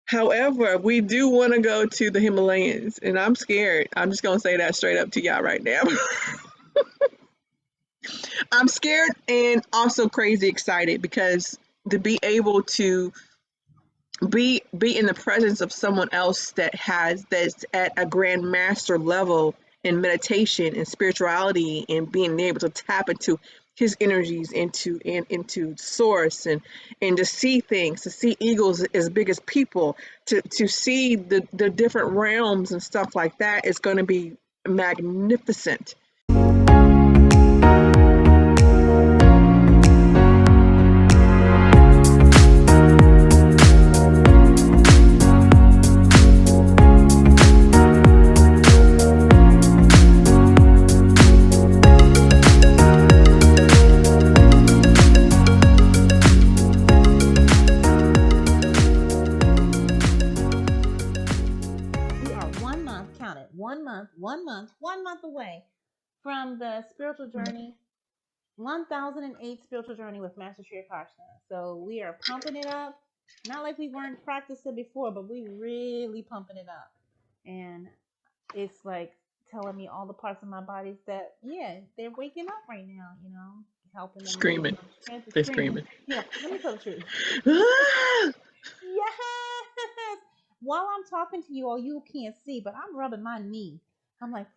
However, we do want to go to the Himalayas, and I'm scared. I'm just gonna say that straight up to y'all right now. I'm scared and also crazy excited because to be able to be in the presence of someone else that's at a grand master level in meditation and spirituality and being able to tap into his energies into source and to see things, to see eagles as big as people, to see the different realms and stuff like that is going to be magnificent. One month away from the spiritual journey, 1008 spiritual journey with Master Sri Akarshana. So we are pumping it up. Not like we weren't practicing before, but we really pumping it up. And it's like telling me all the parts of my body that, yeah, they're waking up right now, helping them. Screaming. They're screaming. Yeah, let me tell the truth. Ah! Yes! While I'm talking to you all, you can't see, but I'm rubbing my knee. I'm like,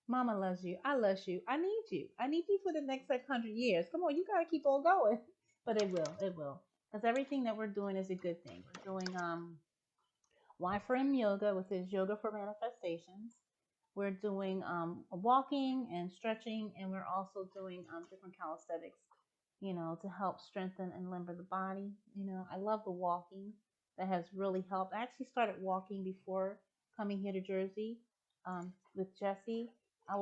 Mama loves you. I love you. I need you. I need you for the next 100 years. Come on, you gotta keep on going. But it will. Because everything that we're doing is a good thing. We're doing Y4M yoga, which is yoga for manifestations. We're doing walking and stretching, and we're also doing different calisthenics, to help strengthen and limber the body. I love the walking. That has really helped. I actually started walking before coming here to Jersey with Jessie. I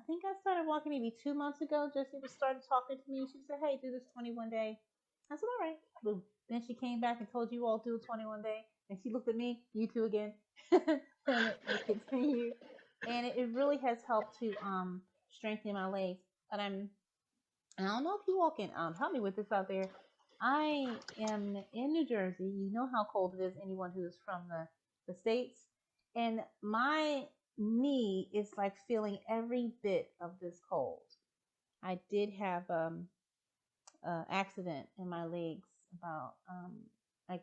think I started walking maybe 2 months ago. Jessie started talking to me. She said, hey, do this 21 day. I said, all right. Boom. Then she came back and told you all do a 21 day. And she looked at me, you two again. and it continued. And it really has helped to strengthen my legs. And I don't know if you all can help me with this out there. I am in New Jersey. You know how cold it is, anyone who is from the States. And my knee is like feeling every bit of this cold. I did have accident in my legs about I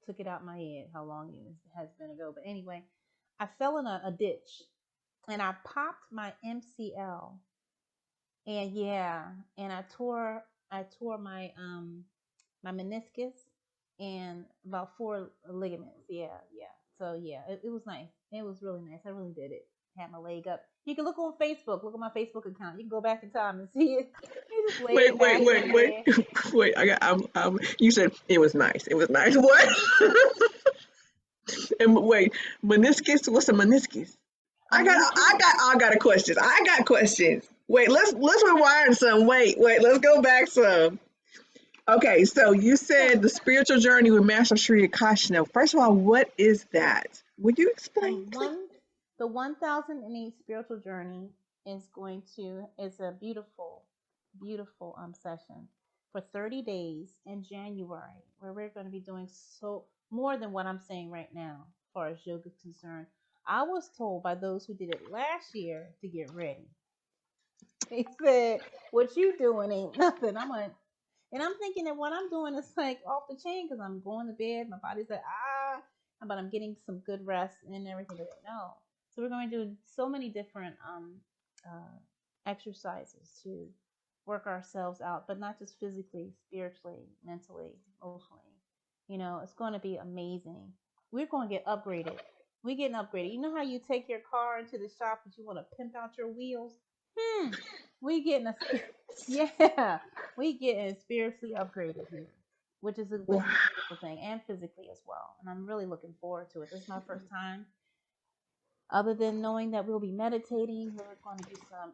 took it out my head how long it has been ago. But anyway, I fell in a ditch and I popped my MCL. And yeah, and I tore my my meniscus and about 4 ligaments. Yeah. So yeah, it was nice. It was really nice. I really did it. Had my leg up. You can look on Facebook. Look at my Facebook account. You can go back in time and see it. You just lay Wait. You said it was nice. It was nice. What? And wait, meniscus. What's a meniscus? I got questions. I got questions. Wait, let's rewind some. Wait, let's go back some. Okay, so you said the spiritual journey with Master Sri Akarshana. First of all, what is that? Would you explain? The 1008 spiritual journey is a beautiful session for 30 days in January, where we're going to be doing so more than what I'm saying right now as far as yoga is concerned. I was told by those who did it last year to get ready. They said, what you doing ain't nothing. And I'm thinking that what I'm doing is like off the chain because I'm going to bed. My body's like, but I'm getting some good rest and everything. But no. So we're going to do so many different exercises to work ourselves out, but not just physically, spiritually, mentally, emotionally. It's going to be amazing. We're going to get upgraded. We're getting upgraded. You know how you take your car into the shop and you want to pimp out your wheels? We getting spiritually upgraded here, which is a beautiful thing, and physically as well. And I'm really looking forward to it. This is my first time. Other than knowing that we'll be meditating, we're going to do some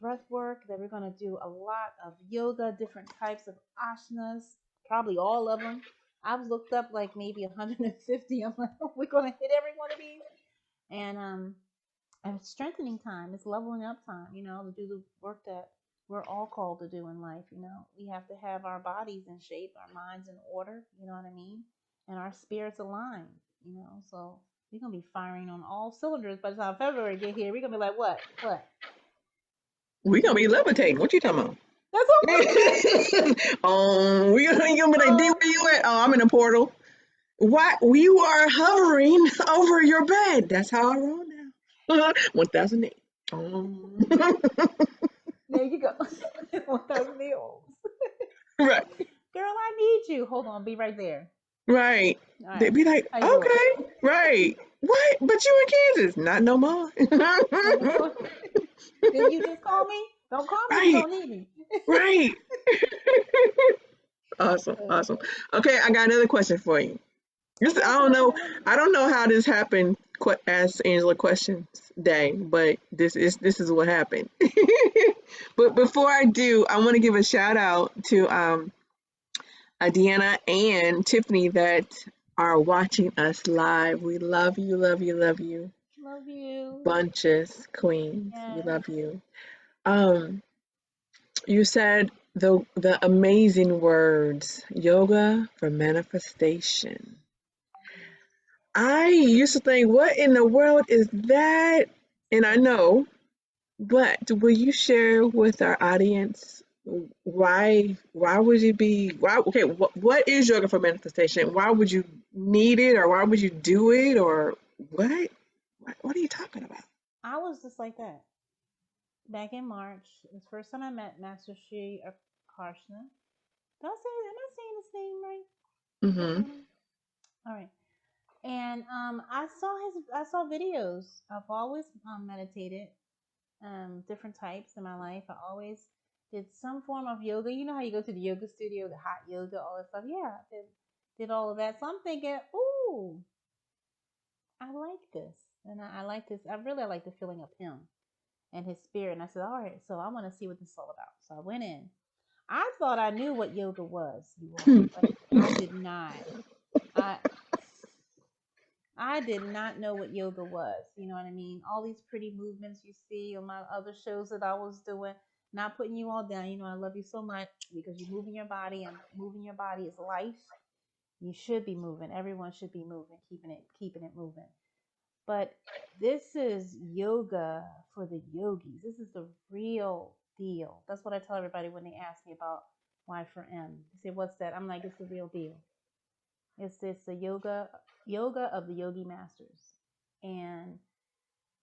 breath work, that we're going to do a lot of yoga, different types of asanas, probably all of them. I've looked up like maybe 150. I'm like, we're going to hit every one of these. And it's strengthening time. It's leveling up time, to do the work that we're all called to do in life. We have to have our bodies in shape, our minds in order. You know what I mean? and our spirits align, so we're gonna be firing on all cylinders by the time February get here. We're gonna be like, what? We gonna be levitating. What you talking about? That's what I'm We gonna be like, D, saying. where you at? Oh, I'm in a portal. Why? You are hovering over your bed. That's how I roll now. 1008. There you go. 1,000 olds. Right, Girl, I need you. Hold on, be right there. right. All right. They'd be like, How you doing? okay, right. What? But you in Kansas? Not no more. Not no more. Didn't you just call me? Don't call me if you Right, don't need me. right. Awesome, awesome. Okay, I got another question for you. This, I don't know. I don't know how this happened. Ask Angela questions day, but this is what happened. But before I do, I want to give a shout out to Deanna and Tiffany that are watching us live. We love you, love you, love you. Love you. Bunches, queens. We Yes. love you. Um, you said the amazing words, yoga for manifestation. I used to think, what in the world is that? And I know, but will you share with our audience why would you be why okay what is yoga for manifestation? Why would you need it, or why would you do it, or what are you talking about? I was just like that. Back in March, it was the first time I met Master Sri Akarshana. Am I saying his name right? Mm-hmm. All right. And I saw videos. I've always meditated, different types in my life. I always did some form of yoga. You know how you go to the yoga studio, the hot yoga, all that stuff. Yeah, did all of that. So I'm thinking, ooh, I like this, and I like this. I really like the feeling of him and his spirit. And I said, all right, so I want to see what this is all about. So I went in. I thought I knew what yoga was, you all, but I did not. I I did not know what yoga was. You know what I mean? All these pretty movements you see on my other shows that I was doing, not putting you all down. I love you so much because you're moving your body, and moving your body is life. You should be moving. Everyone should be moving, keeping it moving. But this is yoga for the yogis. This is the real deal. That's what I tell everybody when they ask me about Y for M. They say, "What's that?" I'm like, "It's the real deal. It's the yoga of the yogi masters, and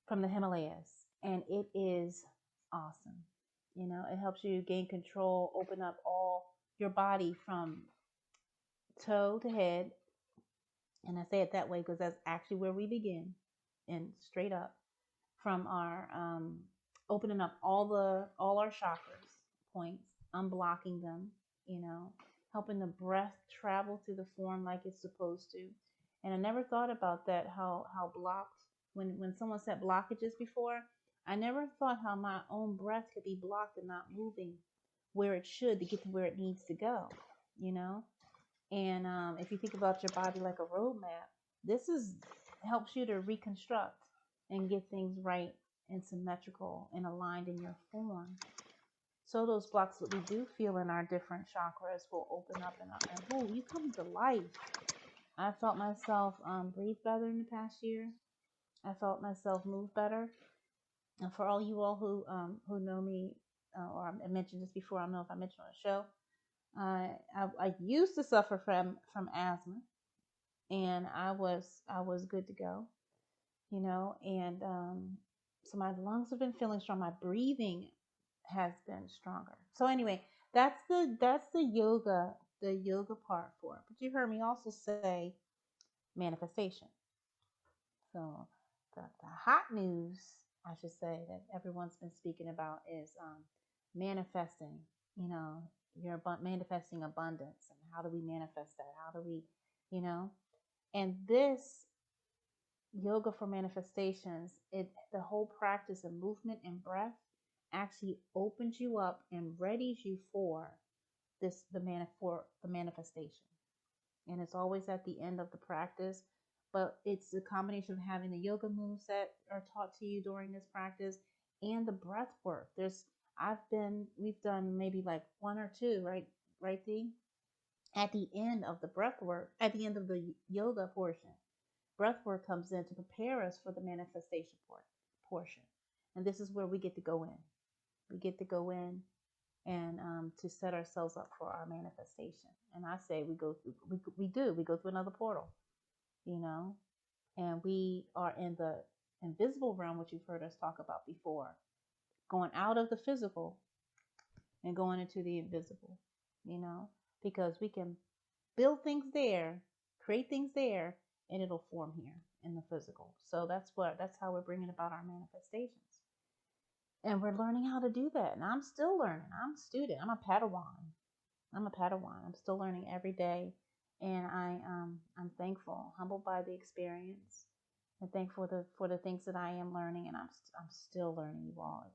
from the Himalayas, and it is awesome. It helps you gain control, open up all your body from toe to head, and I say it that way because that's actually where we begin, and straight up from our opening up all our chakras points, unblocking them, you know, helping the breath travel through the form like it's supposed to. And I never thought about that, how blocked, when someone said blockages before, I never thought how my own breath could be blocked and not moving where it should to get to where it needs to go, you know. And if you think about your body like a roadmap, this is helps you to reconstruct and get things right and symmetrical and aligned in your form. So those blocks that we do feel in our different chakras will open up, and oh, you come to life. I felt myself breathe better in the past year. I felt myself move better. And for all you all who know me, or I mentioned this before, I don't know if I mentioned on the show, I used to suffer from asthma, and I was good to go, and so my lungs have been feeling strong. My breathing has been stronger. So anyway, that's the yoga part for it. But you heard me also say manifestation. So the hot news, I should say, that everyone's been speaking about is manifesting. You know, you're manifesting abundance, and how do we manifest that? How do we, you know? And this yoga for manifestations, the whole practice of movement and breath actually opens you up and readies you for for the manifestation. And it's always at the end of the practice, but it's a combination of having the yoga moves that are taught to you during this practice and the breath work. We've done maybe like one or two, right, Dee? at the end of the breath work, at the end of the yoga portion, breath work comes in to prepare us for the manifestation portion. And this is where we get to go in. We get to go in and to set ourselves up for our manifestation. And I say we go through, we go through another portal, you know, and we are in the invisible realm, which you've heard us talk about before, going out of the physical and going into the invisible, you know, because we can build things there, create things there, and it'll form here in the physical. So that's how we're bringing about our manifestations. And we're learning how to do that. And I'm still learning. I'm a student. I'm a Padawan. I'm still learning every day. And I'm thankful, humbled by the experience, and thankful for the things that I am learning. And I'm still learning, you all.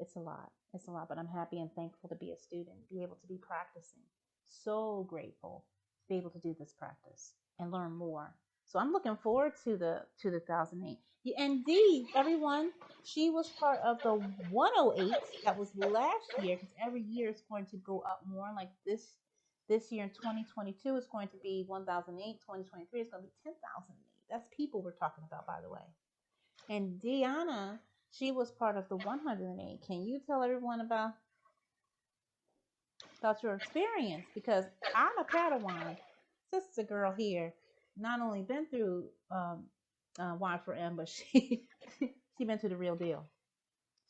It's a lot. It's a lot, but I'm happy and thankful to be a student, be able to be practicing. So grateful to be able to do this practice and learn more. So I'm looking forward to the 1008. And Dee, everyone, she was part of the 108 that was last year, because every year it's going to go up more. Like this year in 2022 is going to be 1008. 2023 is going to be 10,008. That's people we're talking about, by the way. And Deanna, she was part of the 108. Can you tell everyone about your experience? Because I'm a Padawan. Sister girl here, not only been through Y4M, but she been through the real deal.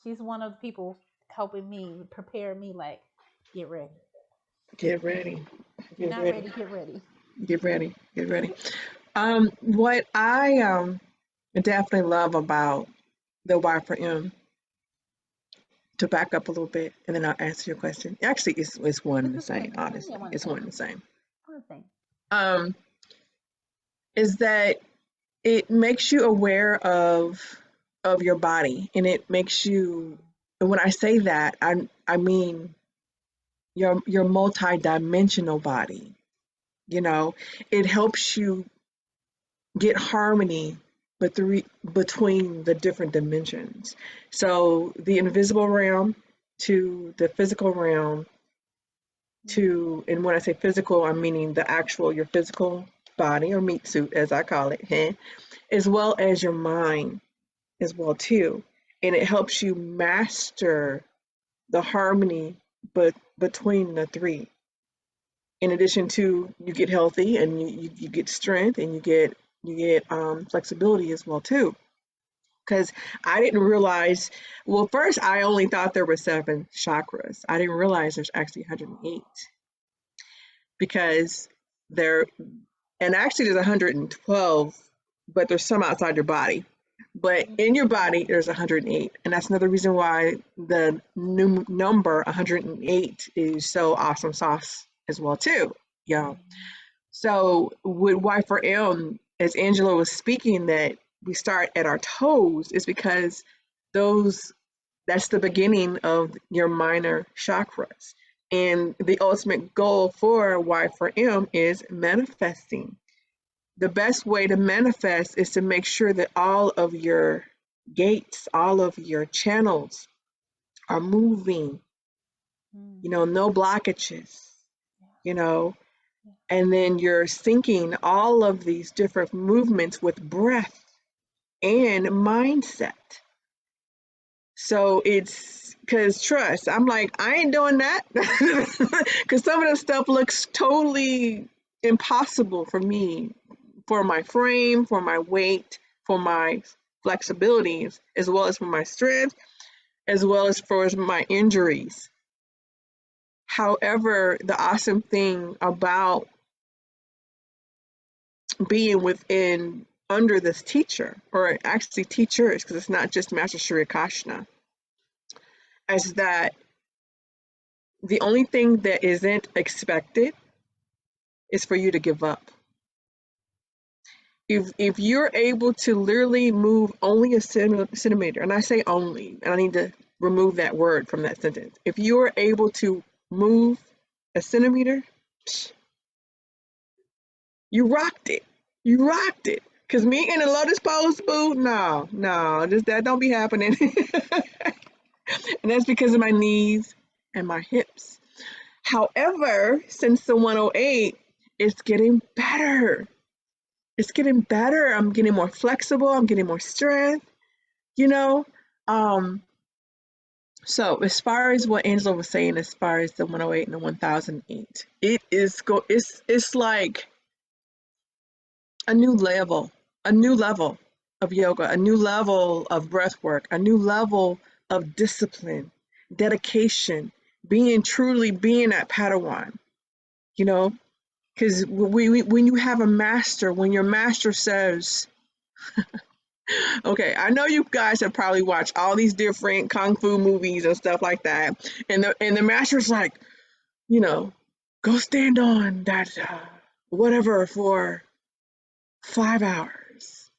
She's one of the people helping me, prepare me, like, get ready. Get ready. Get not ready. Get ready. Get ready. Get ready. What I definitely love about the Y4M, to back up a little bit, and then I'll answer your question. Actually, it's one and the same, honestly. It's one and the same. One thing. Is that it makes you aware of your body, and it makes you, and when I say that, I mean your multi-dimensional body. You know, it helps you get harmony between the different dimensions. So the invisible realm to the physical realm and when I say physical, I'm meaning the actual, your physical body, or meat suit as I call it, as well as your mind as well too. And it helps you master the harmony between the three. In addition to, you get healthy, and you get strength, and you get flexibility as well too. Because I didn't realize, well, first I only thought there were 7 chakras. I didn't realize there's actually 108, because and actually there's 112, but there's some outside your body. But in your body, there's 108. And that's another reason why the new number 108 is so awesome sauce as well too. Yeah. So with Y4M, as Angela was speaking, that we start at our toes, is because that's the beginning of your minor chakras. And the ultimate goal for Y4M is manifesting. The best way to manifest is to make sure that all of your gates, all of your channels are moving, no blockages, and then you're syncing all of these different movements with breath and mindset. So it's, because trust, I'm like, I ain't doing that, because some of the stuff looks totally impossible for me, for my frame, for my weight, for my flexibilities, as well as for my strength, as well as for my injuries. However, the awesome thing about being under this teacher, or actually teachers, because it's not just Master Sri Akarshana, is that the only thing that isn't expected is for you to give up. If you're able to literally move only a centimeter, and I say only, and I need to remove that word from that sentence. If you're able to move a centimeter, you rocked it. You rocked it. Because me in a lotus pose, boo, no, that don't be happening. And that's because of my knees and my hips. However, since the 108, it's getting better. It's getting better. I'm getting more flexible. I'm getting more strength, you know? Um, so as far as what Angela was saying, as far as the 108 and the 1008, it's like a new level of yoga, a new level of breath work, a new level of discipline, dedication, truly being at Padawan, you know? Because when you have a master, when your master says, okay, I know you guys have probably watched all these different kung fu movies and stuff like that, and the master's like, you know, go stand on that whatever for 5 hours,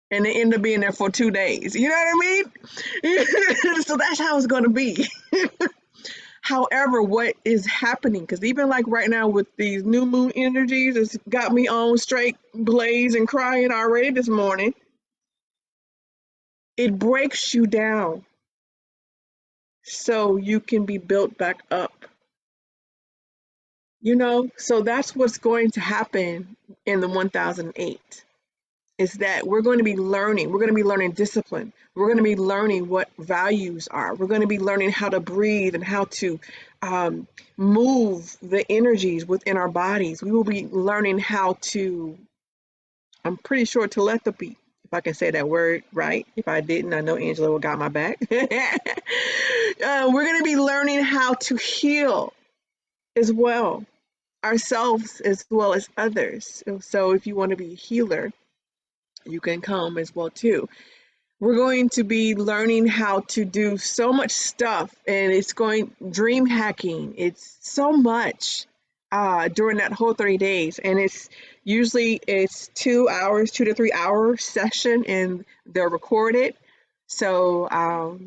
and they end up being there for 2 days. You know what I mean? So that's how it's going to be. However, what is happening, because even like right now with these new moon energies, it's got me on straight blaze and crying already this morning. It breaks you down so you can be built back up. You know, so that's what's going to happen in the 1008, is that we're going to be learning discipline. We're going to be learning what values are. We're going to be learning how to breathe and how to move the energies within our bodies. We will be learning how to, I'm pretty sure, telepathy, if I can say that word right. If I didn't, I know Angela will got my back. We're going to be learning how to heal as well, ourselves as well as others. So if you want to be a healer, you can come as well too. We're going to be learning how to do so much stuff, and it's going dream hacking. It's so much during that whole 30 days, and it's 2 hours, 2 to 3 hour session, and they're recorded, so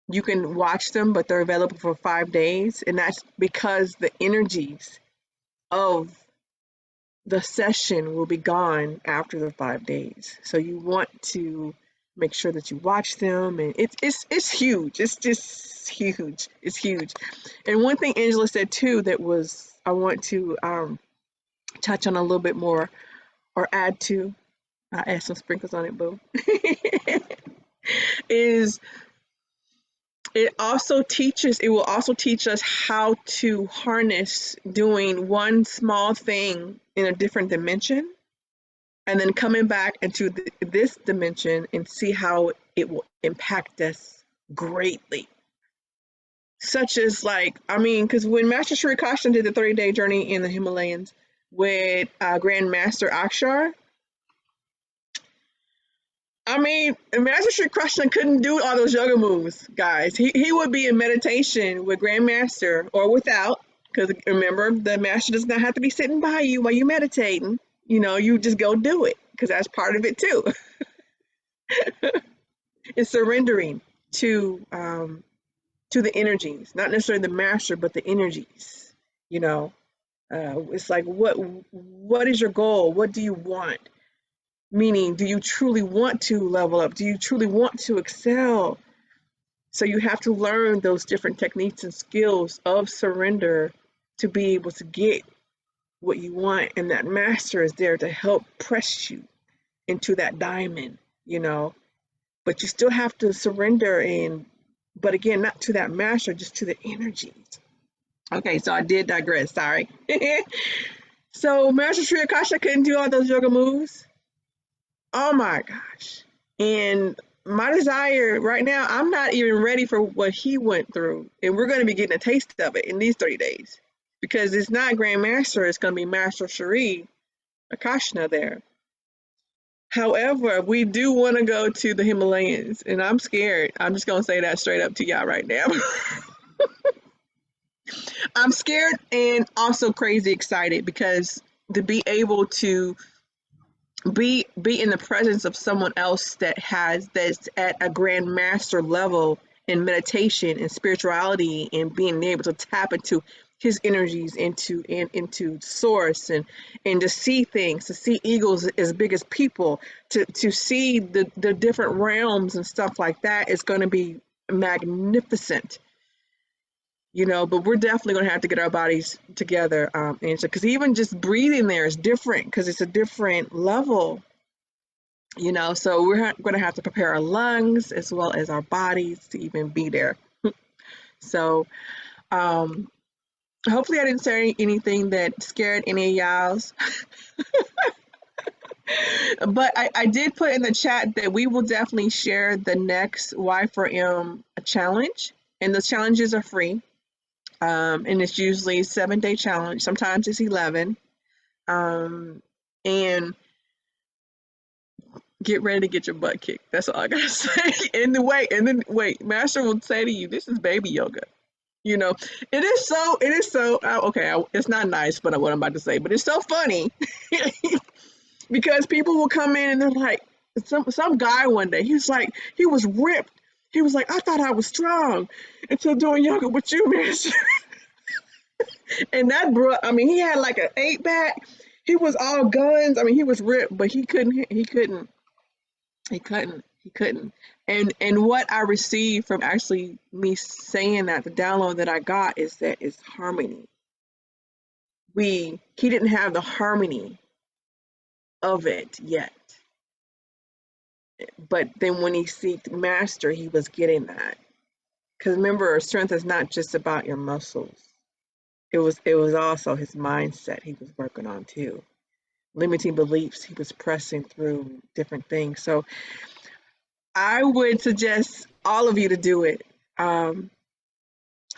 you can watch them, but they're available for 5 days, and that's because the energies of the session will be gone after the 5 days. So you want to make sure that you watch them, and it's huge. It's just huge. It's huge. And one thing Angela said too that was I want to touch on a little bit more or add to. I add some sprinkles on it, boo. Is it will also teach us how to harness doing one small thing in a different dimension, and then coming back into this dimension and see how it will impact us greatly. Such as because when Master Sri Krishna did the 30-day journey in the Himalayas with Grand Master Akshar, Master Sri Krishna couldn't do all those yoga moves, guys. He would be in meditation with Grandmaster or without, because remember, the master does not have to be sitting by you while you're meditating. You just go do it, because that's part of it too. It's surrendering to the energies, not necessarily the master, but the energies. It's like, what is your goal? What do you want? Meaning, do you truly want to level up? Do you truly want to excel? So you have to learn those different techniques and skills of surrender to be able to get what you want. And that master is there to help press you into that diamond, But you still have to surrender but again, not to that master, just to the energies. Okay, so I did digress, sorry. So Master Sri Akasha couldn't do all those yoga moves. Oh my gosh. And my desire right now, I'm not even ready for what he went through. And we're going to be getting a taste of it in these 30 days. Because it's not Grand Master, it's going to be Master Sri Akashna there. However, we do want to go to the Himalayas, and I'm scared. I'm just going to say that straight up to y'all right now. I'm scared and also crazy excited, because to be able to be in the presence of someone else that's at a grand master level in meditation and spirituality, and being able to tap into his energies, into source, and to see things, to see eagles as big as people, to see the different realms and stuff like that is going to be magnificent. But we're definitely going to have to get our bodies together, Angela, because even just breathing there is different because it's a different level, so we're going to have to prepare our lungs as well as our bodies to even be there. So, um, hopefully I didn't say anything that scared any of y'all's. But I did put in the chat that we will definitely share the next Y4M challenge, and the challenges are free. And it's usually a 7-day challenge. Sometimes it's 11. And get ready to get your butt kicked. That's all I gotta say. And then wait, Master will say to you, "This is baby yoga." It is so. Okay, it's not nice, but what I'm about to say, but it's so funny because people will come in and they're like, some guy one day, he was ripped. He was like, I thought I was strong until doing yoga with you, man. And that bro, I mean, he had like an 8-pack. He was all guns. I mean, he was ripped, but he couldn't. And what I received from actually me saying that, the download that I got is harmony. He didn't have the harmony of it yet. But then when he seeked master, he was getting that. Because remember, strength is not just about your muscles. It was also his mindset he was working on too. Limiting beliefs, he was pressing through different things. So I would suggest all of you to do it.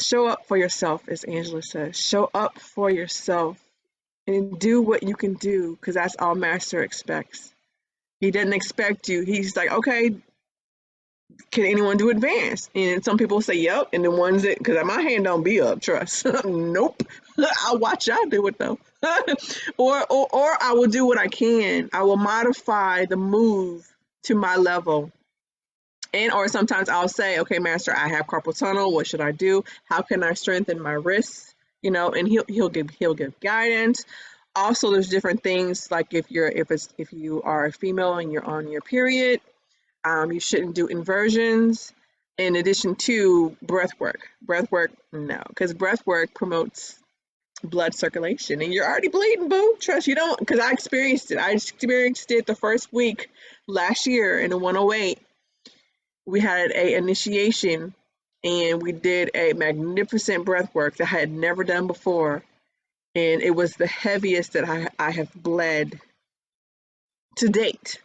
Show up for yourself, as Angela says. Show up for yourself and do what you can do, because that's all Master expects. He doesn't expect you. He's like, okay, can anyone do advanced? And some people say, yep. And the ones that, because my hand don't be up, trust. Nope. I'll watch y'all do it though. or I will do what I can. I will modify the move to my level. Or sometimes I'll say, okay, Master, I have carpal tunnel. What should I do? How can I strengthen my wrists? And he'll give guidance. Also, there's different things like if you are a female and you're on your period, you shouldn't do inversions. In addition to breath work. Breath work, no, because breath work promotes blood circulation, and you're already bleeding, boo. Trust you don't, because I experienced it. I experienced it the first week last year in the 108. We had a initiation and we did a magnificent breath work that I had never done before. And it was the heaviest that I have bled to date.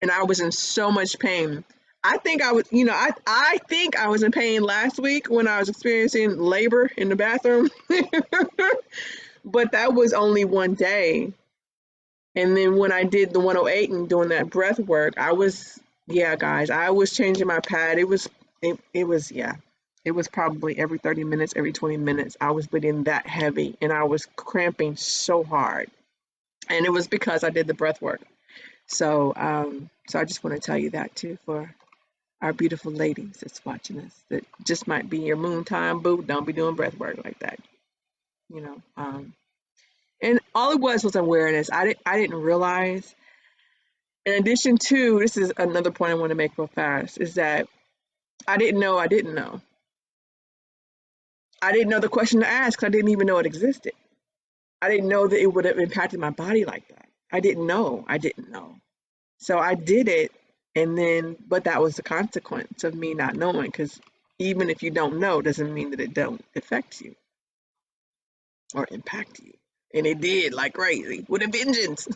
And I was in so much pain. I think I think I was in pain last week when I was experiencing labor in the bathroom. But that was only one day. And then when I did the 108 and doing that breath work, yeah, guys, I was changing my pad. It was probably every 30 minutes, every 20 minutes. I was bleeding that heavy and I was cramping so hard. And it was because I did the breath work. So I just want to tell you that too, for our beautiful ladies that's watching us. That just might be your moon time, boo. Don't be doing breath work like that. And all it was awareness. I didn't realize. In addition to, this is another point I want to make real fast, is that I didn't know I didn't know. I didn't know the question to ask. I didn't even know it existed. I didn't know that it would have impacted my body like that. I didn't know. So I did it, but that was the consequence of me not knowing, because even if you don't know, doesn't mean that it don't affect you or impact you. And it did, like crazy, with a vengeance.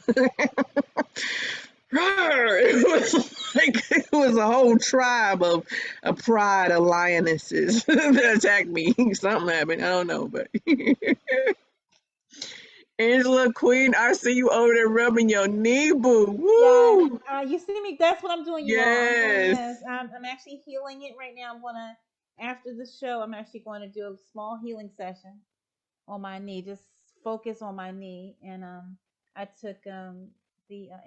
It was a whole tribe of a pride of lionesses that attacked me. Something happened. I don't know, but Angela Queen, I see you over there rubbing your knee, boo. Woo! Yes, you see me. That's what I'm doing, you all. I'm doing Yes. this. I'm actually healing it right now. After the show, I'm actually going to do a small healing session on my knee. Just focus on my knee. And I took the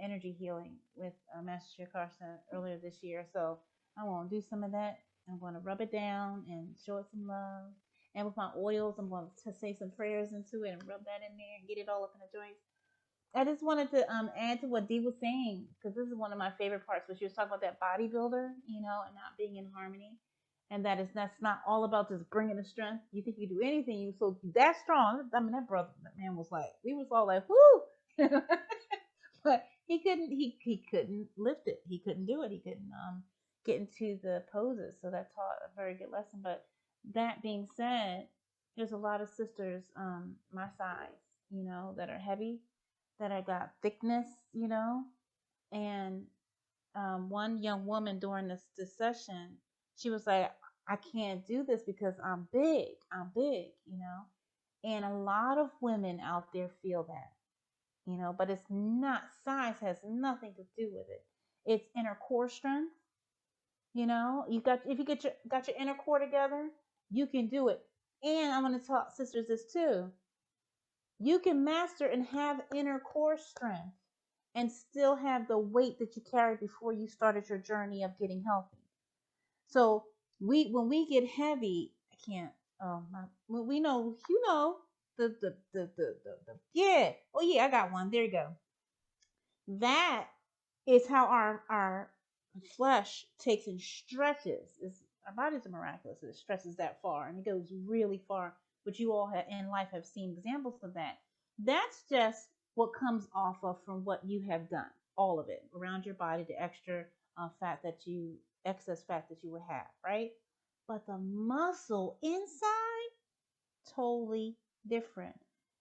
energy healing with Master Akarshana earlier this year. So I'm going to do some of that. I'm going to rub it down and show it some love. And with my oils, I'm going to say some prayers into it and rub that in there and get it all up in the joints. I just wanted to add to what Dee was saying, because this is one of my favorite parts, when she was talking about that bodybuilder, and not being in harmony. and that's not all about just bringing the strength. You think you do anything, you so that strong. I mean, that man was like, we was all like, whoo, but he couldn't lift it. He couldn't do it. He couldn't get into the poses. So that taught a very good lesson. But that being said, there's a lot of sisters my size, that are heavy, that I got thickness, and one young woman during this session, she was like, I can't do this because I'm big. I'm big, And a lot of women out there feel that, but it's not, size has nothing to do with it. It's inner core strength. If you got your inner core together, you can do it. And I'm going to taught sisters this too. You can master and have inner core strength and still have the weight that you carried before you started your journey of getting healthy. So when we get heavy, I can't. We know, yeah. Oh yeah, I got one. There you go. That is how our flesh takes and stretches. Our bodies are miraculous. It stretches that far, and it goes really far. But you all in life have seen examples of that. That's just what comes off of from what you have done. All of it around your body, the extra excess fat that you would have, right? But the muscle inside, totally different.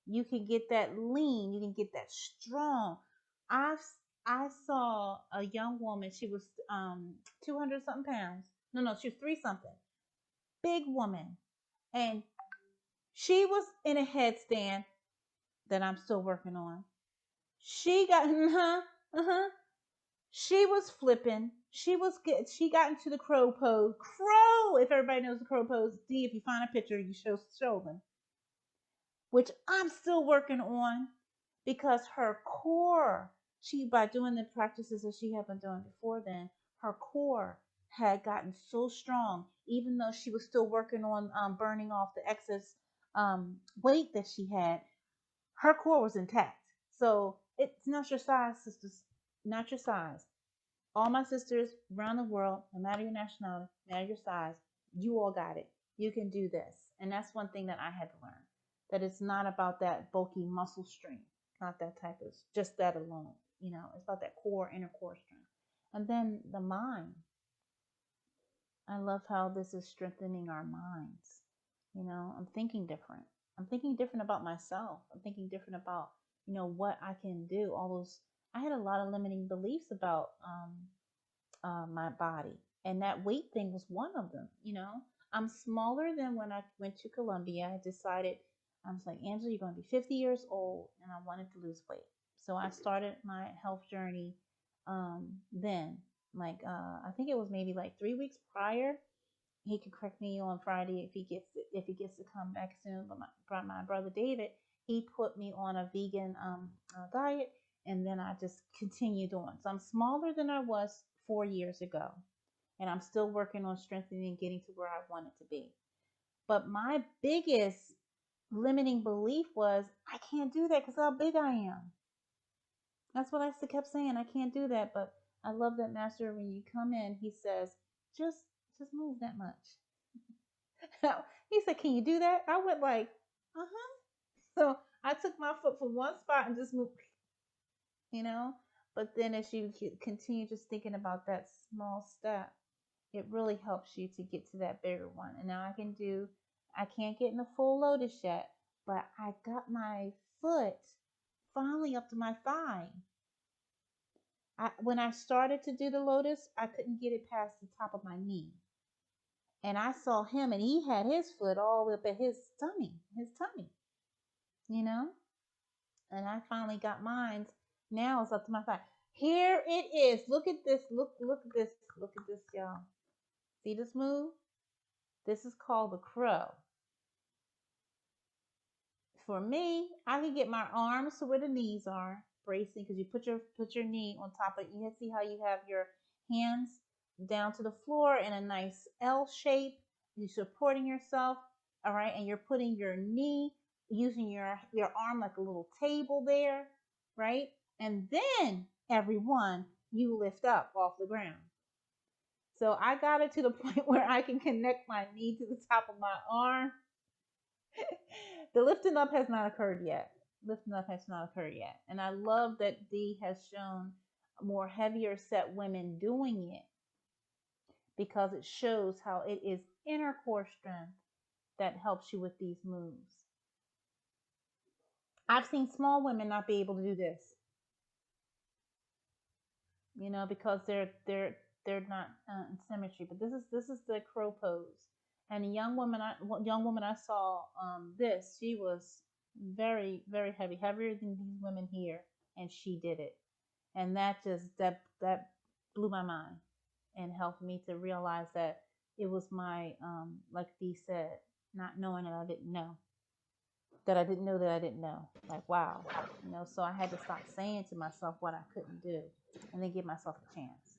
You can get that lean, you can get that strong. I saw a young woman, she was 200 something pounds. No, she was 3 something. Big woman. And she was in a headstand that I'm still working on. She got She was flipping. She got into the crow pose. Crow, if everybody knows the crow pose. D, if you find a picture, you show them. Which I'm still working on, because her core, by doing the practices that she had been doing before then, her core had gotten so strong, even though she was still working on burning off the excess weight that she had. Her core was intact. So it's not your size, sisters. Not your size. All my sisters around the world, no matter your nationality, no matter your size, you all got it. You can do this. And that's one thing that I had to learn. That it's not about that bulky muscle strength. Not that type of, just that alone. It's about that inner core strength. And then the mind. I love how this is strengthening our minds. I'm thinking different. I'm thinking different about myself. I'm thinking different about, what I can do. I had a lot of limiting beliefs about my body. And that weight thing was one of them. I'm smaller than when I went to Colombia. I decided, I was like, Angela, you're going to be 50 years old, and I wanted to lose weight. So I started my health journey then. I think it was maybe like 3 weeks prior. He can correct me on Friday if he gets to come back soon. But my brother David, he put me on a vegan diet, and then I just continued on. So I'm smaller than I was 4 years ago, and I'm still working on strengthening and getting to where I wanted to be. But my biggest limiting belief was, I can't do that because how big I am. That's what I kept saying. I can't do that. But I love that master, when you come in, he says, just move that much. He said, can you do that? I went like, So I took my foot from one spot and just moved, But then as you continue just thinking about that small step, it really helps you to get to that bigger one. And now I can't get in the full lotus yet, but I got my foot finally up to my thigh. When I started to do the lotus, I couldn't get it past the top of my knee. And I saw him, and he had his foot all the way up at his tummy, And I finally got mine. Now it's up to my thigh. Here it is. Look at this. Look at this. Look at this, y'all. See this move? This is called the crow. For me, I can get my arms to where the knees are, bracing, because you put your knee on top of it. You see how you have your hands down to the floor in a nice L shape. You're supporting yourself, all right, and you're putting your knee, using your arm like a little table there, right? And then, everyone, you lift up off the ground. So I got it to the point where I can connect my knee to the top of my arm. The lifting up has not occurred yet. Lifting up has not occurred yet. And I love that Dee has shown more heavier set women doing it, because it shows how it is inner core strength that helps you with these moves. I've seen small women not be able to do this, because they're not in symmetry. But this is the crow pose. And a young woman I saw this, she was very, very heavy, heavier than these women here, and she did it. And that blew my mind and helped me to realize that it was my like Dee said, not knowing that I didn't know. That I didn't know that I didn't know. Like, wow. So I had to stop saying to myself what I couldn't do, and then give myself a chance.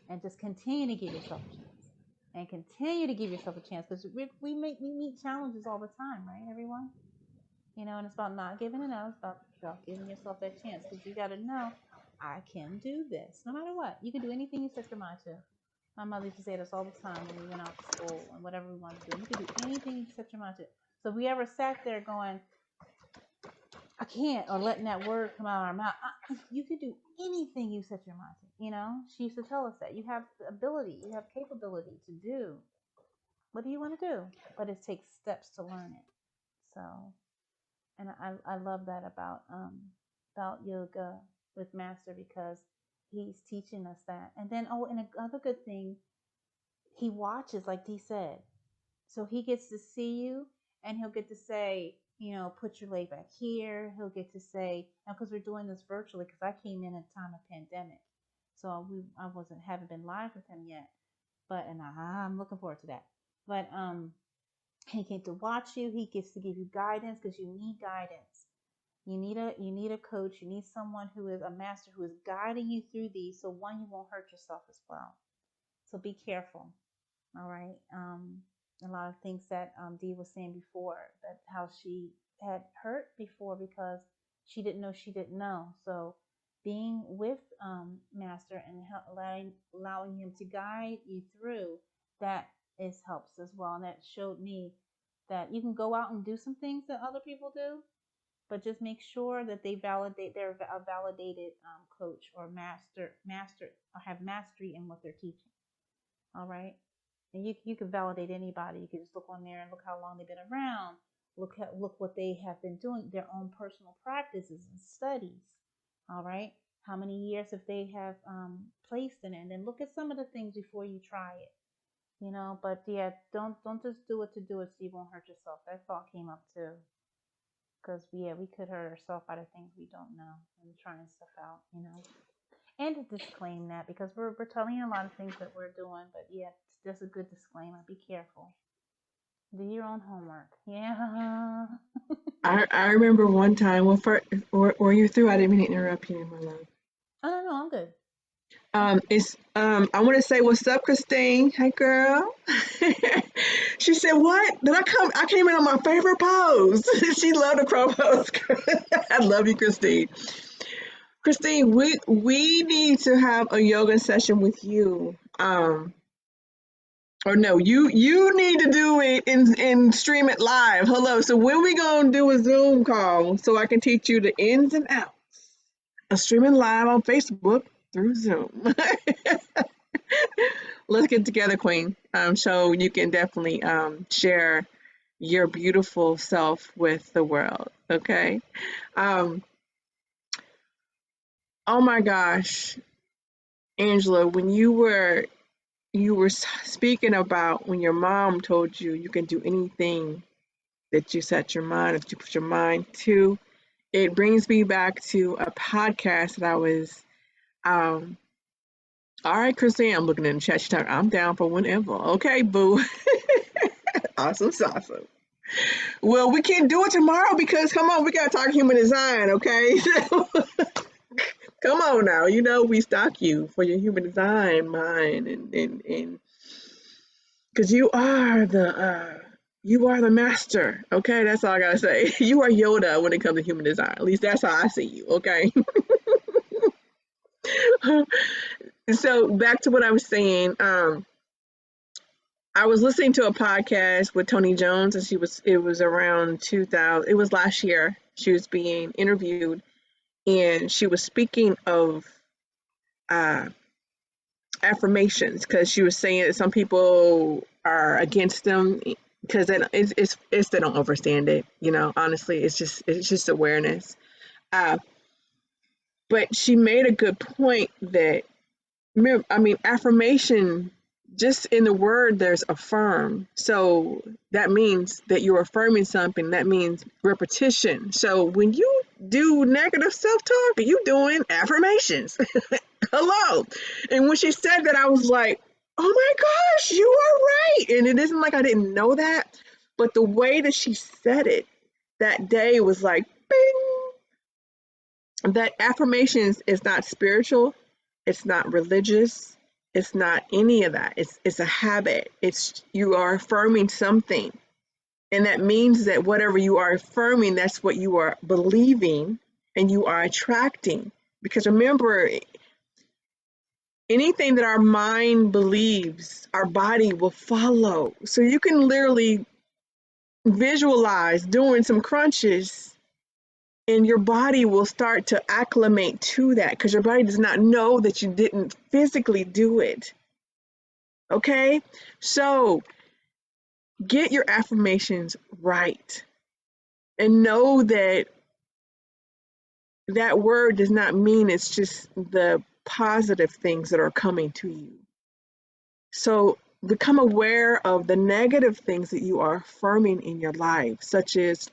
And just continue to give yourself a chance. And continue to give yourself a chance, because we meet challenges all the time, right, everyone? And it's about not giving it up. It's about giving yourself that chance, because you got to know, I can do this no matter what. You can do anything you set your mind to. My mother used to say this all the time when we went out to school and whatever we wanted to do. You can do anything you set your mind to. So if we ever sat there going, I can't, or letting that word come out of our mouth, you could do anything you set your mind to. She used to tell us that you have the ability, you have capability to do what do you want to do, but it takes steps to learn it. So, and I love that about yoga with Master, because he's teaching us that. And then, and another good thing, he watches, like Dee said. So he gets to see you, and he'll get to say, put your leg back here. He'll get to say, because we're doing this virtually, because I came in at a time of pandemic, so I haven't been live with him yet, and I'm looking forward to that. But he gets to watch you. He gets to give you guidance, because you need guidance. You need a coach. You need someone who is a master, who is guiding you through these. So one, you won't hurt yourself as well. So be careful. All right. A lot of things that Dee was saying before, that how she had hurt before because she didn't know she didn't know. So being with Master and allowing him to guide you through that helps as well. And that showed me that you can go out and do some things that other people do, but just make sure that they're a validated coach or master, or have mastery in what they're teaching. All right. And you can validate anybody. You can just look on there and look how long they've been around. Look what they have been doing, their own personal practices and studies. All right. How many years if they have placed in it, and then look at some of the things before you try it. But yeah, don't just do it to do it so you won't hurt yourself. That thought came up too. Because we could hurt ourselves out of things we don't know and trying stuff out, And to disclaim that, because we're telling you a lot of things that we're doing, but yeah, it's just a good disclaimer. Be careful. Do your own homework. Yeah. I remember one time. Well, were you through? I didn't mean to interrupt you, my love. Oh no, I'm good. I want to say what's up, Christine. Hey, girl. She said, "What? Did I come? I came in on my favorite pose." She loved the crow pose. I love you, Christine. Christine, we need to have a yoga session with you. Or no, you need to do it and stream it live. Hello. So when we gonna do a Zoom call so I can teach you the ins and outs of streaming live on Facebook through Zoom? Let's get together, Queen. So you can definitely share your beautiful self with the world. Okay. Oh my gosh, Angela, when you were speaking about when your mom told you you can do anything that you set your mind, that you put your mind to, it brings me back to a podcast that I was. All right, Christine, I'm looking in the chat. She's talking, I'm down for whenever. Okay, boo. Awesome, awesome. Well, we can't do it tomorrow because, come on, we got to talk human design, okay? Come on now, we stock you for your human design mind, and because you are the master, okay? That's all I gotta say. You are Yoda when it comes to human design. At least that's how I see you, okay? So back to what I was saying. I was listening to a podcast with Tony Jones, and it was around 2000. It was last year. She was being interviewed, and she was speaking of uh, affirmations because she was saying that some people are against them because it's they don't understand it. You know, honestly, it's just awareness. Uh, but she made a good point that I mean, affirmation, just in the word, there's affirm. So that means that you're affirming something. That means repetition. So when you do negative self talk, you doing affirmations. Hello. And when she said that, I was like, oh my gosh, you are right. And it isn't like I didn't know that, but the way that she said it that day was like, bing, that affirmations is not spiritual, it's not religious, it's not any of that. It's a habit. It's you are affirming something. And that means that whatever you are affirming, that's what you are believing and you are attracting. Because remember, anything that our mind believes, our body will follow. So you can literally visualize doing some crunches and your body will start to acclimate to that because your body does not know that you didn't physically do it. Okay? So get your affirmations right and know that that word does not mean it's just the positive things that are coming to you. So become aware of the negative things that you are affirming in your life, such as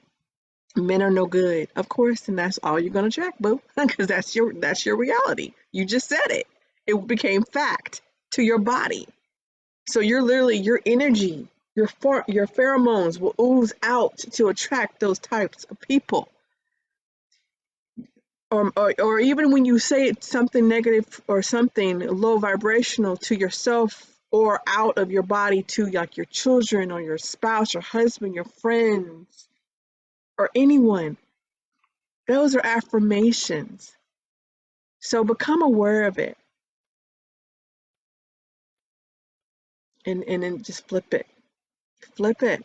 men are no good, of course, and that's all you're gonna track, boo, because that's your reality. You just said it. It became fact to your body. So you're literally your energy, your pheromones will ooze out to attract those types of people. Or even when you say it's something negative or something low vibrational to yourself or out of your body to like your children or your spouse, your husband, your friends, or anyone, those are affirmations. So become aware of it and then just flip it. Flip it.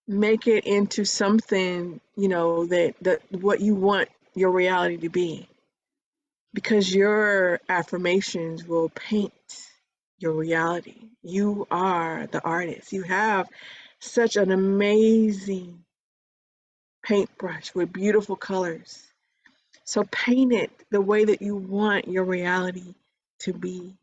Make it into something, you know, that what you want your reality to be. Because your affirmations will paint your reality. You are the artist. You have such an amazing paintbrush with beautiful colors. So paint it the way that you want your reality to be.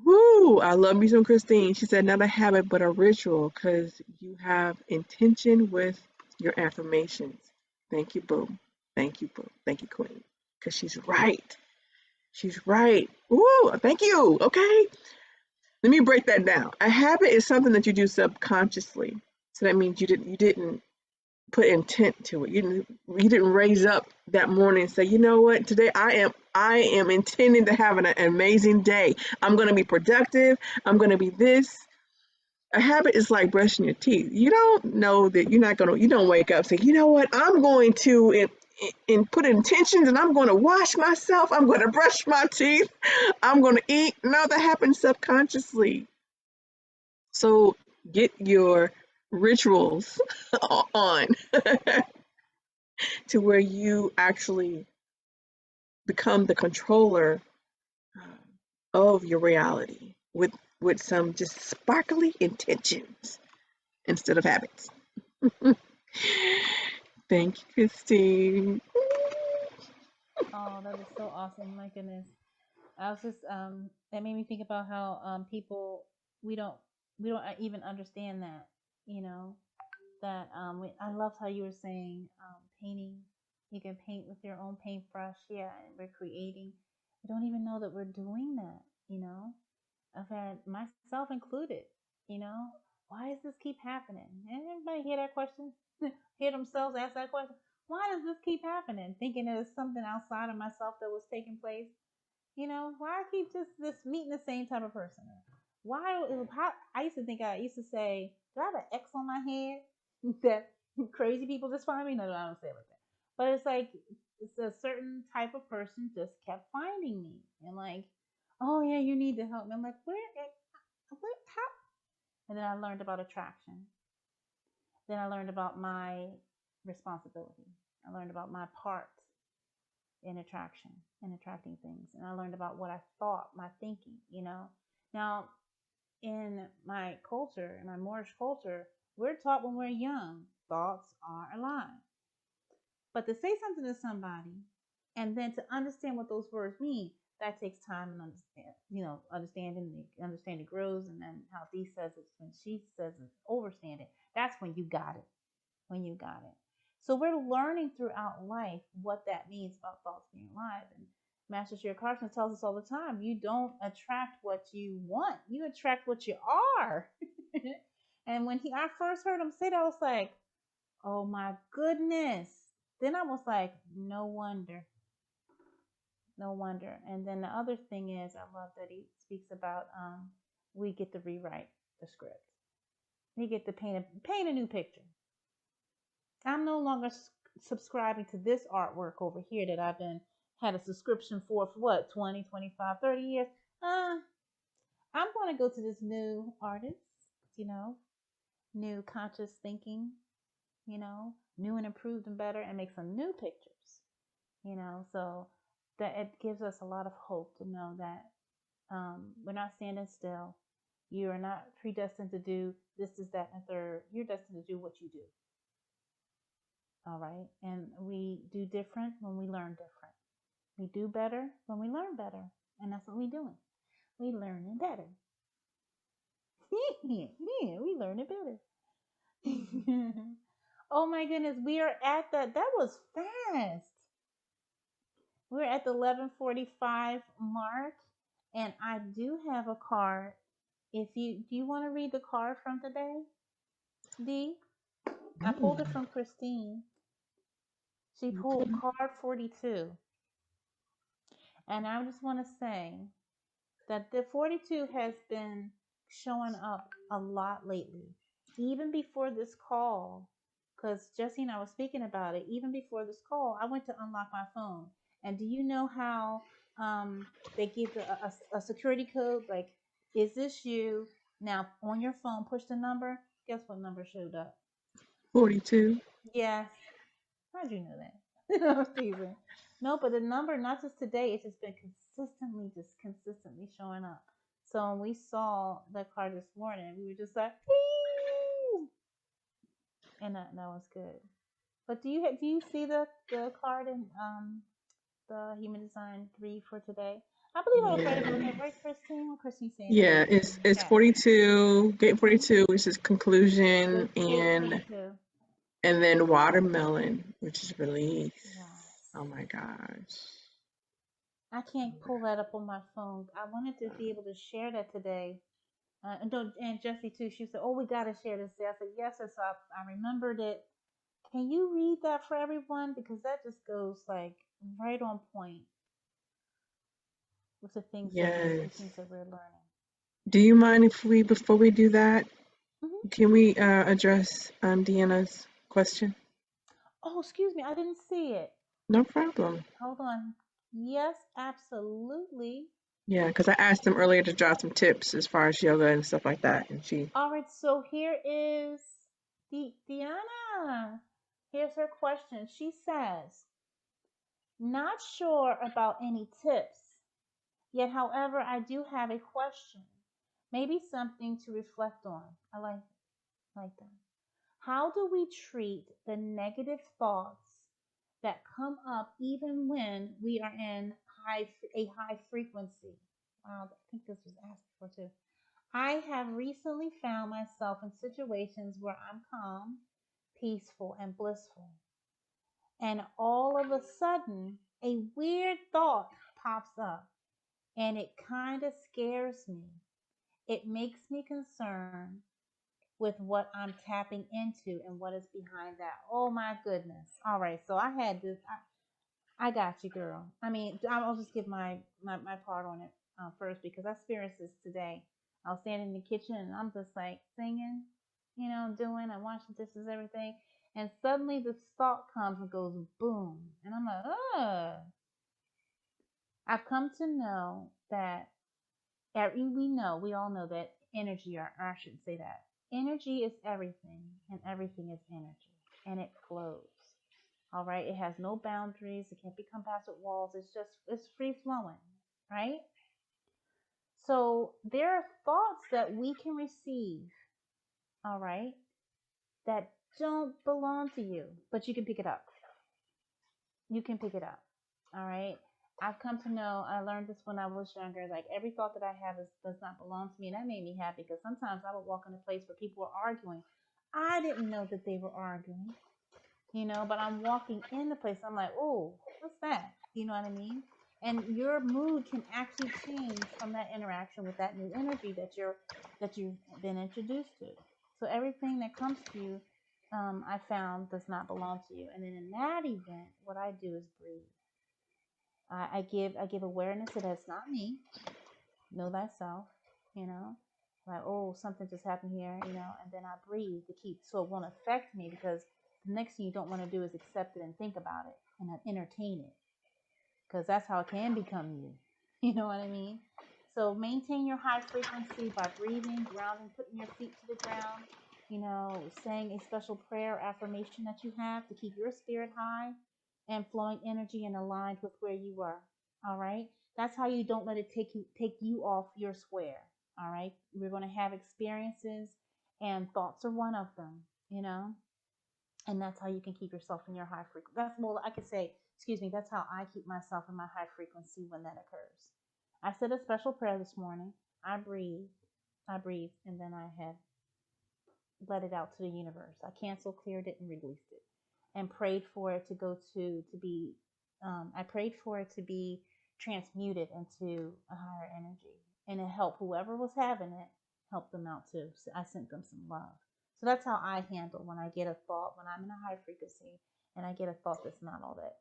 Woo! I love me some Christine. She said, not a habit, but a ritual because you have intention with your affirmations. Thank you, boo. Thank you, boo. Thank you, queen. Because she's right. She's right. Woo! Thank you. Okay. Let me break that down. A habit is something that you do subconsciously. So that means you didn't put intent to it. You didn't raise up that morning and say, you know what, today I am intending to have an amazing day. I'm gonna be productive, I'm gonna be this. A habit is like brushing your teeth. You don't know that you don't wake up and say, you know what, I'm going to and put intentions and I'm gonna wash myself, I'm gonna brush my teeth, I'm gonna eat. No, that happens subconsciously. So get your rituals on to where you actually become the controller of your reality with some just sparkly intentions instead of habits. Thank you, Christine. Oh, that is so awesome. My goodness. I was just that made me think about how people we don't we don't even understand that, you know, that I loved how you were saying painting, you can paint with your own paintbrush. Yeah, and we're creating. We don't even know that we're doing that, you know. I've had myself included, you know, why does this keep happening? And everybody hear that question? Hear themselves ask that question? Why does this keep happening? Thinking that it's something outside of myself that was taking place. You know, why I keep just this meeting the same type of person? Why? How, I used to say, do I have an X on my head that crazy people just find me? No, I don't say it like that. But it's like it's a certain type of person just kept finding me and like, oh yeah, you need to help me. I'm like, where, how? And then I learned about attraction. Then I learned about my responsibility. I learned about my part in attraction and attracting things. And I learned about what I thought, my thinking, you know. Now, in my culture, in my Moorish culture, we're taught when we're young, thoughts are alive. But to say something to somebody and then to understand what those words mean, that takes time and understanding grows, and then how Dee says it when she says it, overstand it. That's when you got it. When you got it. So we're learning throughout life what that means about thoughts being alive. And Master Sri Akarshana tells us all the time, you don't attract what you want, you attract what you are. And when I first heard him say that, I was like, oh my goodness. Then I was like, no wonder. No wonder. And then the other thing is, I love that he speaks about we get to rewrite the script. We get to paint a new picture. I'm no longer subscribing to this artwork over here that I've had a subscription for what, 20, 25, 30 years. I'm going to go to this new artist, new conscious thinking, new and improved and better, and make some new pictures, so that it gives us a lot of hope to know that we're not standing still. You are not predestined to do this, that, and third. You're destined to do what you do. All right. And we do different when we learn different. We do better when we learn better. And that's what we're doing. We learning better. Yeah, we learning better. Oh my goodness. We are at that was fast. We're at the 11:45 mark. And I do have a card. Do you want to read the card from today? Dee? I pulled it from Christine. She pulled card 42. And I just want to say that the 42 has been showing up a lot lately. Even before this call, because Jesse and I were speaking about it, even before this call, I went to unlock my phone. And do you know how they give a security code? Like, is this you? Now, on your phone, push the number. Guess what number showed up? 42. Yes. How'd you know that? I'm teasing. No, but the number, not just today, it's just been consistently showing up. So when we saw the card this morning, we were just like, woo! And that was good. But do you see the card in the Human Design 3 for today? I believe I was right about that, right, Christine? What Christine saying? Yeah, it's 42, gate 42, which is conclusion, and then watermelon, which is release. Yes. Oh my gosh. I can't pull that up on my phone. I wanted to be able to share that today. And Jessie too, she said, oh, we got to share this. I said, yes. So I remembered it. Can you read that for everyone? Because that just goes like right on point with the things, that we're learning. Do you mind if before we do that, can we address Deanna's question? Oh, excuse me. I didn't see it. No problem. Hold on. Yes, absolutely. Yeah, because I asked him earlier to drop some tips as far as yoga and stuff like that, and All right, so here is Deanna. Here's her question. She says, not sure about any tips, yet, however, I do have a question. Maybe something to reflect on. I like that. How do we treat the negative thoughts that come up even when we are in a high frequency? Wow, I think this was asked before too. I have recently found myself in situations where I'm calm, peaceful, and blissful. And all of a sudden, a weird thought pops up and it kind of scares me. It makes me concerned with what I'm tapping into and what is behind that. Oh my goodness. All right. So I had this. I got you, girl. I mean, I'll just give my part on it first, because I experienced this today. I was standing in the kitchen and I'm just like singing, I'm washing dishes, everything. And suddenly this thought comes and goes boom. And I'm like, ugh. I've come to know that we all know that energy, or I shouldn't say that. Energy is everything, and everything is energy, and it flows. All right, it has no boundaries. It can't be compassed with walls. It's free flowing, right? So there are thoughts that we can receive, all right, that don't belong to you, but you can pick it up. You can pick it up, all right? I've come to know, I learned this when I was younger, like every thought that I have does not belong to me. And that made me happy because sometimes I would walk in a place where people were arguing. I didn't know that they were arguing, but I'm walking in the place. I'm like, oh, what's that? You know what I mean? And your mood can actually change from that interaction with that new energy that you've been introduced to. So everything that comes to you, I found does not belong to you. And then in that event, what I do is breathe. I give awareness that it's not me. Know thyself, like, oh, something just happened here, and then I breathe to keep, so it won't affect me, because the next thing you don't want to do is accept it and think about it and entertain it, because that's how it can become you. You know what I mean? So maintain your high frequency by breathing, grounding, putting your feet to the ground, saying a special prayer or affirmation that you have to keep your spirit high and flowing energy and aligned with where you are. All right? That's how you don't let it take you off your square. All right? We're going to have experiences, and thoughts are one of them, and that's how you can keep yourself in your high frequency. That's more, I could say, that's how I keep myself in my high frequency when that occurs. I said a special prayer this morning. I breathed, and then I had let it out to the universe. I canceled, cleared it, and released it, and prayed for it I prayed for it to be transmuted into a higher energy, and it helped whoever was having it, help them out too. So I sent them some love. So that's how I handle when I get a thought, when I'm in a high frequency and I get a thought that's not all that,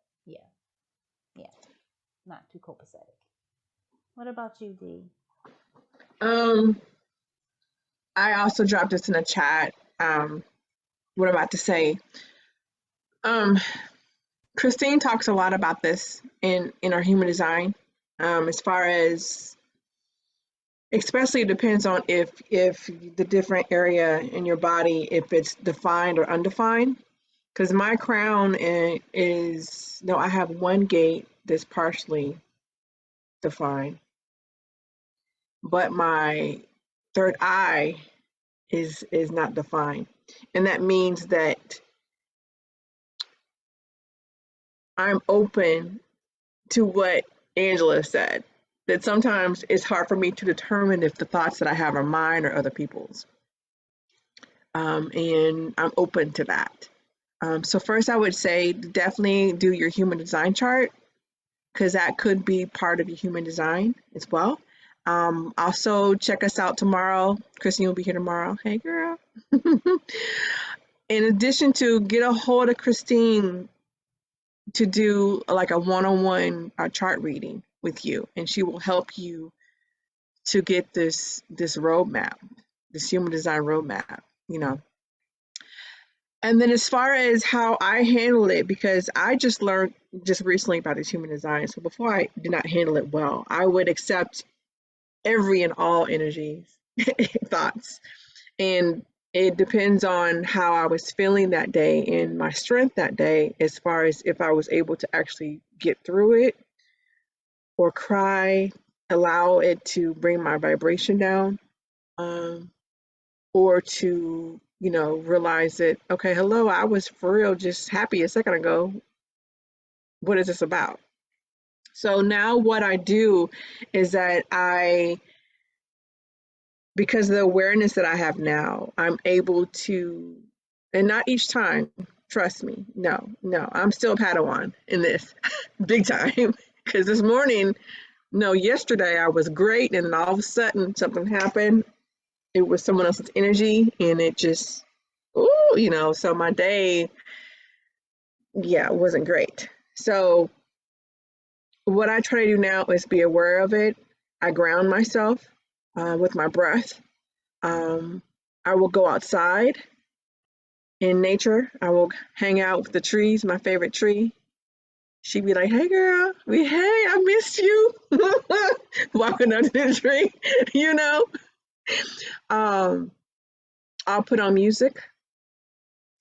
not too copacetic. What about you, D? I also dropped this in the chat. What I'm about to say. Christine talks a lot about this in our human design. As far as, especially, it depends on if the different area in your body, if it's defined or undefined. Because my crown is, no, I have one gate that's partially defined, but my third eye is not defined. And that means that I'm open to what Angela said, that sometimes it's hard for me to determine if the thoughts that I have are mine or other people's. And I'm open to that. So first I would say definitely do your human design chart, because that could be part of your human design as well. Also check us out tomorrow. Christine will be here tomorrow. Hey girl. In addition to, get a hold of Christine to do like a one-on-one chart reading with you, and she will help you to get this roadmap, this human design roadmap, And then as far as how I handle it, because I just learned just recently about this human design, so before I did not handle it well. I would accept every and all energies, thoughts, and it depends on how I was feeling that day and my strength that day, as far as if I was able to actually get through it or cry, allow it to bring my vibration down, or to, realize that, okay, hello, I was for real just happy a second ago. What is this about? So now what I do is that because of the awareness that I have now, I'm able to, and not each time, trust me, no, I'm still a Padawan in this, big time, because this morning, no, yesterday I was great, and then all of a sudden something happened. It was someone else's energy, and it just, so my day, wasn't great. So what I try to do now is be aware of it. I ground myself with my breath. I will go outside in nature. I will hang out with the trees, my favorite tree. She'd be like, "Hey, girl, hey, I missed you." Walking under the tree, you know. Um, I'll put on music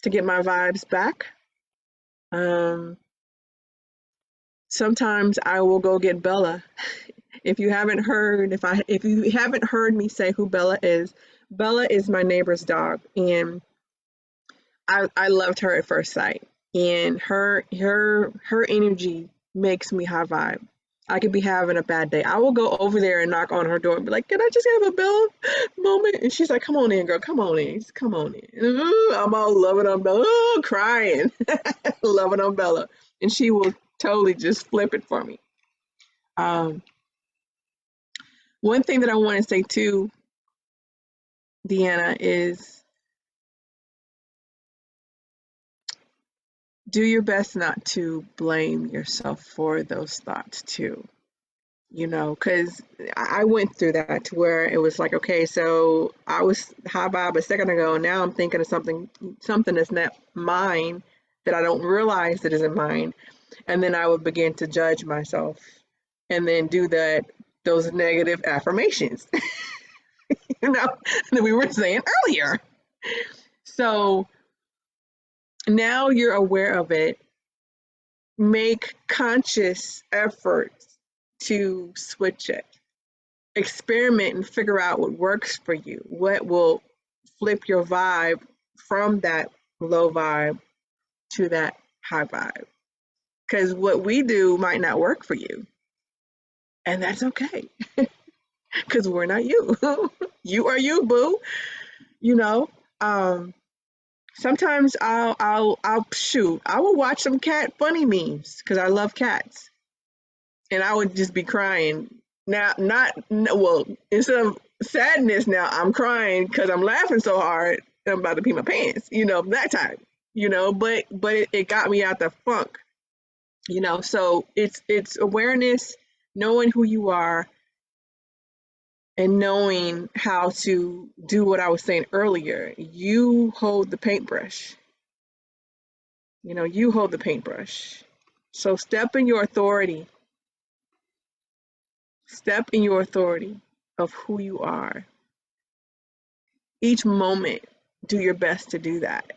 to get my vibes back. Um, Sometimes I will go get Bella. If you haven't heard, if you haven't heard me say who Bella is my neighbor's dog, and I loved her at first sight. And her energy makes me high vibe. I could be having a bad day. I will go over there and knock on her door and be like, "Can I just have a Bella moment?" And she's like, "Come on in, girl. Come on in. Just come on in." Ooh, I'm all loving on Bella, ooh, crying, loving on Bella, and she will totally just flip it for me. Um, One thing that I want to say too, Deanna, is do your best not to blame yourself for those thoughts too. You know, because I went through that to where it was like, okay, so I was high vibe a second ago, and now I'm thinking of something that's not mine, that I don't realize that isn't mine, and then I would begin to judge myself, and then do those negative affirmations, you know, that we were saying earlier. So now you're aware of it. Make conscious efforts to switch it. Experiment and figure out what works for you, what will flip your vibe from that low vibe to that high vibe. Because what we do might not work for you, and that's okay. Because we're not you. You are you, boo. You know. Sometimes I'll shoot. I will watch some cat funny memes because I love cats, and I would just be crying. Now, well, instead of sadness, now I'm crying because I'm laughing so hard and I'm about to pee my pants. You know, that time. You know, but it got me out the funk. You know, so it's awareness, knowing who you are, and knowing how to do what I was saying earlier. You hold the paintbrush. You know, you hold the paintbrush. So step in your authority. Step in your authority of who you are. Each moment, do your best to do that.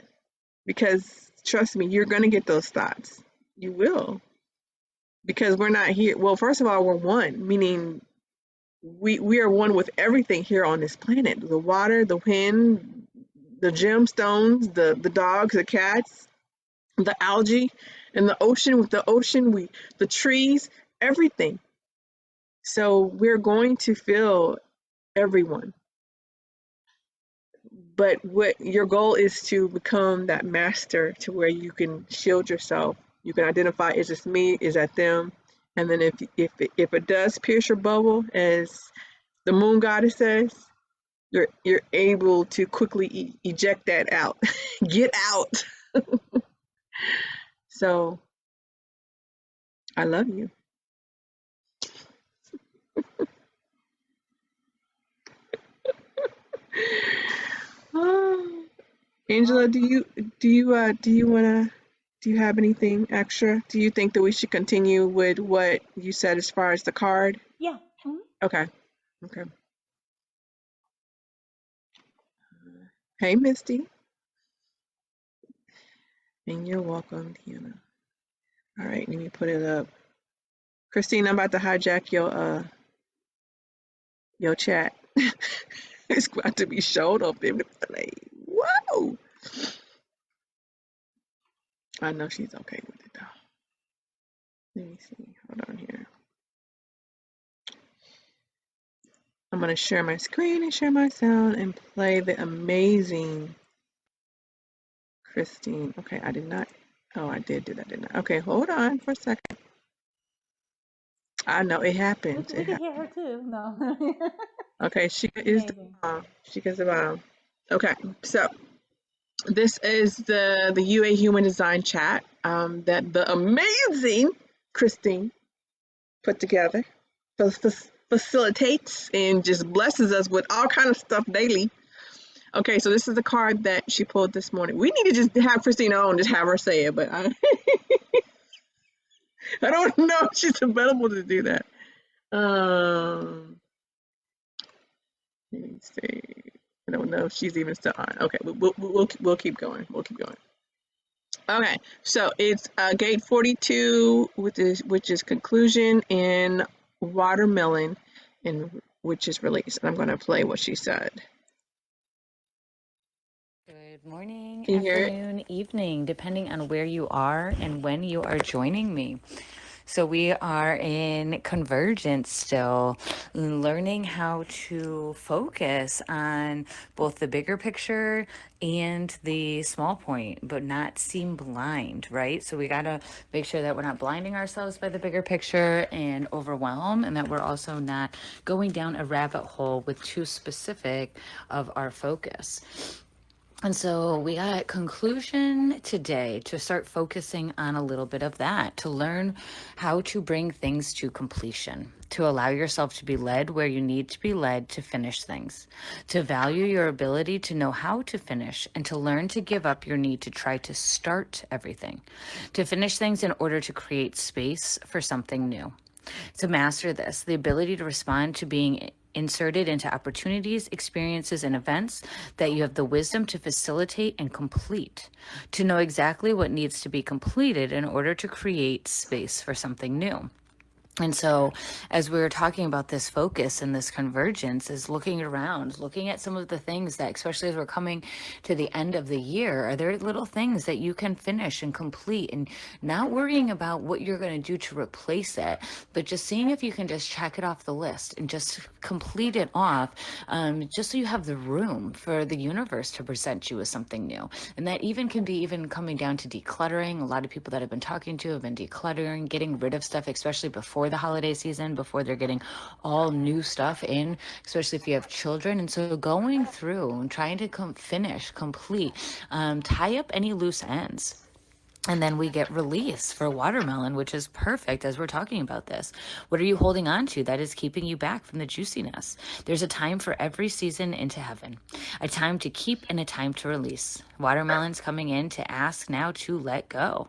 Because trust me, you're going to get those thoughts. You will. Because we're not here. Well, first of all, we're one, meaning we are one with everything here on this planet. The water, the wind, the gemstones, the dogs, the cats, the algae, and the ocean. With the ocean, the trees, everything. So we're going to feel everyone. But what your goal is to become that master to where you can shield yourself. You can identify, is this me, is that them? And then if it does pierce your bubble, as the moon goddess says, you're able to quickly eject that out. Get out. So I love you. Oh, Angela, do you have anything extra? Do you think that we should continue with what you said as far as the card? Yeah. Okay. Okay. Hey, Misty. And you're welcome, Deanna. All right, let me put it up. Christine, I'm about to hijack your chat. It's about to be showed up in the play. Whoa! I know she's okay with it though. Let me see. Hold on here. I'm gonna share my screen and share my sound and play the amazing Christine. Okay, I did not. Oh, I did do that, didn't I? Okay, hold on for a second. I know it happens. We can hear her too. No. Okay, she is the Amazing. bomb. She is the bomb. Okay, so this is the UA Human Design chat that the amazing Christine put together, facilitates and just blesses us with all kind of stuff daily. Okay, so this is the card that she pulled this morning. We need to just have Christina on, just have her say it, but I don't know if she's available to do that. Let me see. I don't know if she's even still on. Okay, we'll keep going. We'll keep going. Okay, so it's gate 42, which is conclusion in watermelon, and which is release. And I'm going to play what she said. Good morning, Can you hear it? afternoon, evening, depending on where you are and when you are joining me. So we are in convergence still, learning how to focus on both the bigger picture and the small point, but not seem blind, right? So we got to make sure that we're not blinding ourselves by the bigger picture and overwhelm, and that we're also not going down a rabbit hole with too specific of our focus. And so we got conclusion today to start focusing on a little bit of that, to learn how to bring things to completion, to allow yourself to be led where you need to be led to finish things, to value your ability to know how to finish, and to learn to give up your need to try to start everything, to finish things in order to create space for something new. To master this, the ability to respond to being inserted into opportunities, experiences, and events that you have the wisdom to facilitate and complete, to know exactly what needs to be completed in order to create space for something new. And so, as we were talking about this focus and this convergence, is looking around, looking at some of the things that, especially as we're coming to the end of the year, are there little things that you can finish and complete, and not worrying about what you're going to do to replace it, but just seeing if you can just check it off the list and just complete it off, just so you have the room for the universe to present you with something new. And that even can be even coming down to decluttering. A lot of people that I've been talking to have been decluttering, getting rid of stuff, especially before the holiday season, before they're getting all new stuff in, especially if you have children. And so going through and trying to complete, tie up any loose ends. And then we get release for watermelon, which is perfect as we're talking about this. What are you holding on to that is keeping you back from the juiciness? There's a time for every season into heaven, a time to keep and a time to release. Watermelon's coming in to ask now to let go.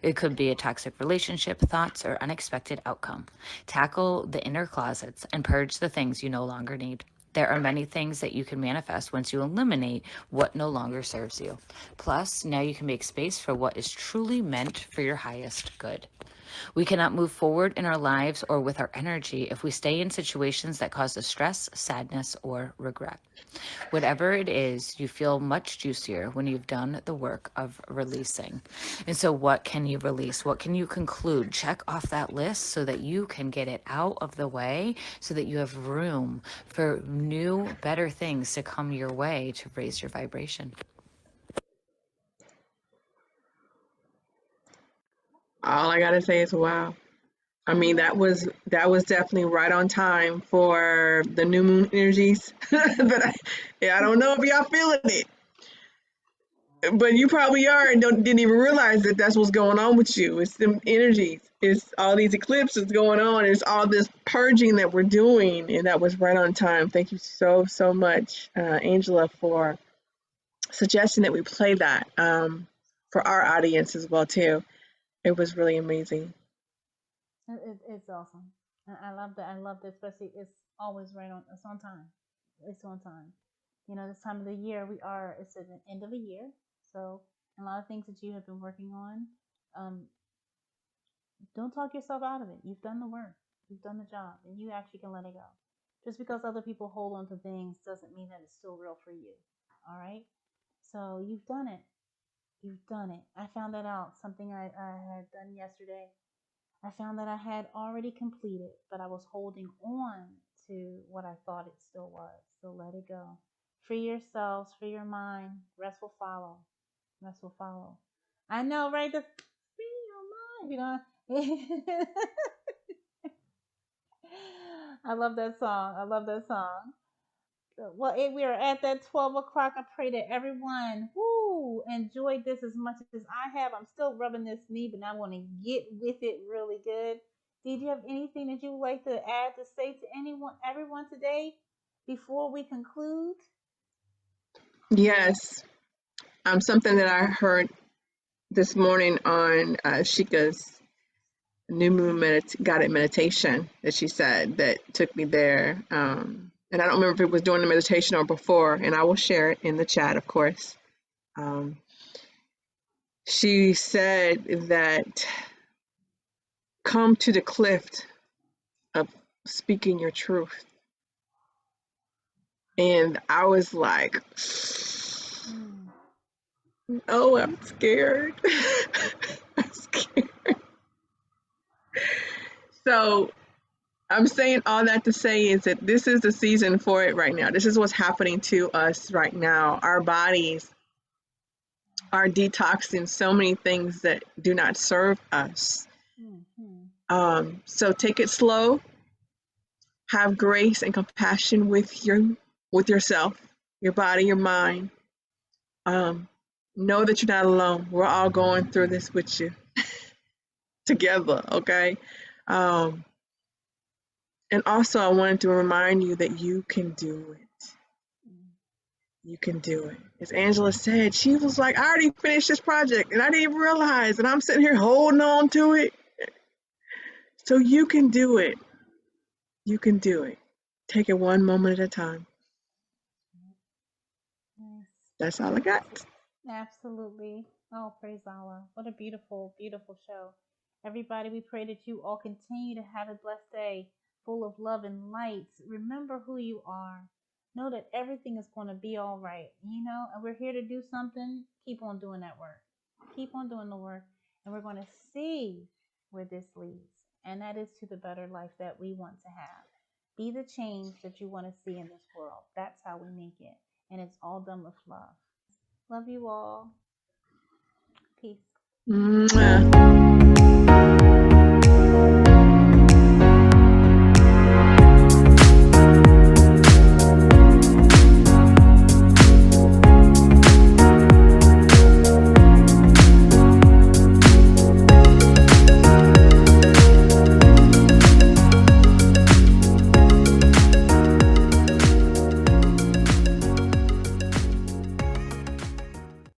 It could be a toxic relationship, thoughts, or unexpected outcome. Tackle the inner closets and purge the things you no longer need. There are many things that you can manifest once you eliminate what no longer serves you. Plus, now you can make space for what is truly meant for your highest good. We cannot move forward in our lives or with our energy if we stay in situations that cause us stress, sadness, or regret. Whatever it is, you feel much juicier when you've done the work of releasing. And so what can you release? What can you conclude? Check off that list so that you can get it out of the way, so that you have room for new, better things to come your way to raise your vibration. All I gotta say is wow. I mean, that was definitely right on time for the new moon energies. But I don't know if y'all feeling it, but you probably are and didn't even realize that that's what's going on with you. It's them energies. It's all these eclipses going on. It's all this purging that we're doing, and that was right on time. Thank you so much, Angela, for suggesting that we play that for our audience as well too. It was really amazing. It's awesome. I love that. I love that. Especially, it's always right on. It's on time. It's on time. You know, this time of the year we are. It's at the end of the year, so a lot of things that you have been working on. Um, don't talk yourself out of it. You've done the work. You've done the job, and you actually can let it go. Just because other people hold on to things doesn't mean that it's still real for you. All right. So you've done it. You've done it. I found that out. Something I had done yesterday. I found that I had already completed, but I was holding on to what I thought it still was. So let it go. Free yourselves, free your mind. Rest will follow. Rest will follow. I know, right? The free your mind. You know. I love that song. I love that song. Well, we are at that 12 o'clock. I pray that everyone enjoyed this as much as I have. I'm still rubbing this knee, but I want to get with it really good. Did you have anything that you would like to add to say to everyone today before we conclude? Yes. Something that I heard this morning on Shika's new moon guided meditation that she said that took me there. And I don't remember if it was during the meditation or before, and I will share it in the chat, of course. Um, she said that come to the cliff of speaking your truth. And I was like, oh, I'm scared. I'm scared. So I'm saying all that to say is that this is the season for it right now. This is what's happening to us right now. Our bodies are detoxing so many things that do not serve us. So take it slow. Have grace and compassion with yourself, your body, your mind. Know that you're not alone. We're all going through this with you together, okay? And also, I wanted to remind you that you can do it. You can do it. As Angela said, she was like, I already finished this project and I didn't even realize, and I'm sitting here holding on to it. So you can do it. You can do it. Take it one moment at a time. Yes. That's all I got. Absolutely. Oh, praise Allah. What a beautiful, beautiful show. Everybody, we pray that you all continue to have a blessed day full of love and light. Remember who you are. Know that everything is going to be all right, and we're here to do something. Keep on doing that work. Keep on doing the work, and we're going to see where this leads. And that is to the better life that we want to have. Be the change that you want to see in this world. That's how we make it. And it's all done with love. Love you all. Peace. Mwah.